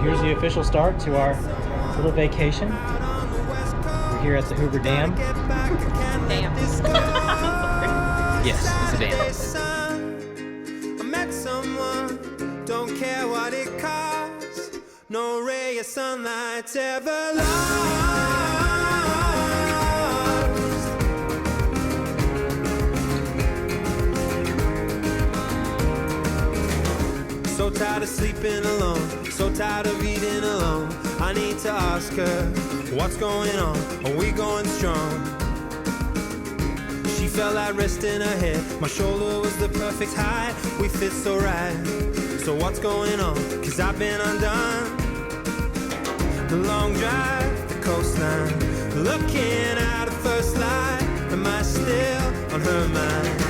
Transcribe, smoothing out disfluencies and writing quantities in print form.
here's the official start to our little vacation. We're here at the Hoover Dam. Dam. Yes, it's a dam. I met someone, don't care what it costs. No ray of sunlight's ever lost. So tired of sleeping alone, so tired of eating alone. I need to ask her, what's going on? Are we going strong? She felt like rest in her head. My shoulder was the perfect height. We fit so right. So what's going on? 'Cause I've been undone. The long drive, the coastline, looking at the first light. Am I still on her mind?